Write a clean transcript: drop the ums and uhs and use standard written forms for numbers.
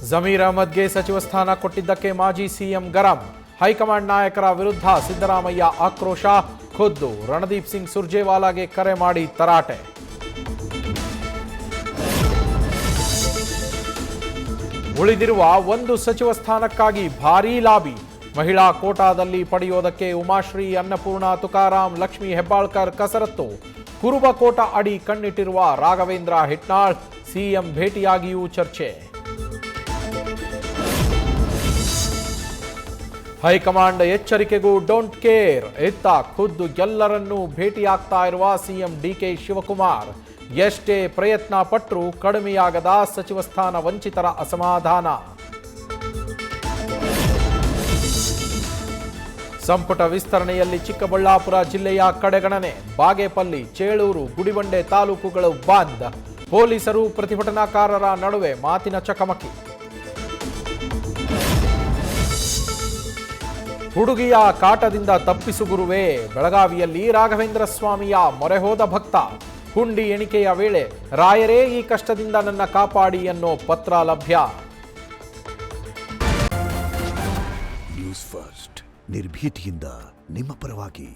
ಜಮೀರ್ ಅಹಮದ್ಗೆ ಸಚಿವ ಸ್ಥಾನ ಕೊಟ್ಟಿದ್ದಕ್ಕೆ ಮಾಜಿ ಸಿಎಂ ಗರಂ. ಹೈಕಮಾಂಡ್ ನಾಯಕರ ವಿರುದ್ಧ ಸಿದ್ದರಾಮಯ್ಯ ಆಕ್ರೋಶ. ಖುದ್ದು ರಣದೀಪ್ ಸಿಂಗ್ ಸುರ್ಜೇವಾಲಾಗೆ ಕರೆ ಮಾಡಿ ತರಾಟೆ. ಉಳಿದಿರುವ ಒಂದು ಸಚಿವ ಸ್ಥಾನಕ್ಕಾಗಿ ಭಾರೀ ಲಾಬಿ. ಮಹಿಳಾ ಕೋಟಾದಲ್ಲಿ ಪಡೆಯೋದಕ್ಕೆ ಉಮಾಶ್ರೀ, ಅನ್ನಪೂರ್ಣ, ತುಕಾರಾಂ, ಲಕ್ಷ್ಮೀ ಹೆಬ್ಬಾಳ್ಕರ್ ಕಸರತ್ತು. ಕುರುಬ ಕೋಟಾ ಅಡಿ ಕಣ್ಣಿಟ್ಟಿರುವ ರಾಘವೇಂದ್ರ ಹಿಟ್ನಾಳ್. ಸಿಎಂ ಭೇಟಿಯಾಗಿಯೂ ಚರ್ಚೆ. ಹೈಕಮಾಂಡ್ ಎಚ್ಚರಿಕೆಗೂ ಡೋಂಟ್ ಕೇರ್. ಇತ್ತ ಖುದ್ದು ಎಲ್ಲರನ್ನೂ ಭೇಟಿಯಾಗ್ತಾ ಇರುವ ಸಿಎಂ ಡಿಕೆ ಶಿವಕುಮಾರ್. ಎಷ್ಟೇ ಪ್ರಯತ್ನ ಪಟ್ಟರೂ ಕಡಿಮೆಯಾಗದ ಸಚಿವ ಸ್ಥಾನ ವಂಚಿತರ ಅಸಮಾಧಾನ. ಸಂಪುಟ ವಿಸ್ತರಣೆಯಲ್ಲಿ ಚಿಕ್ಕಬಳ್ಳಾಪುರ ಜಿಲ್ಲೆಯ ಕಡೆಗಣನೆ. ಬಾಗೇಪಲ್ಲಿ, ಚೇಳೂರು, ಗುಡಿಬಂಡೆ ತಾಲೂಕುಗಳು ಬಂದ್. ಪೊಲೀಸರು ಪ್ರತಿಭಟನಾಕಾರರ ನಡುವೆ ಮಾತಿನ ಚಕಮಕಿ. ಹುಡುಗಿಯ ಕಾಟದಿಂದ ತಪ್ಪಿಸು ಗುರುವೇ. ಬೆಳಗಾವಿಯಲ್ಲಿ ರಾಘವೇಂದ್ರ ಸ್ವಾಮಿಯ ಮೊರೆ ಹೋದ ಭಕ್ತ. ಹುಂಡಿ ಎಣಿಕೆಯ ವೇಳೆ ರಾಯರೇ ಈ ಕಷ್ಟದಿಂದ ನನ್ನ ಕಾಪಾಡಿ ಅನ್ನೋ ಪತ್ರ ಲಭ್ಯ. ನ್ಯೂಸ್ ಫಸ್ಟ್ ನಿರ್ಭೀತಿಯಿಂದ ನಿಮ್ಮ ಪರವಾಗಿ.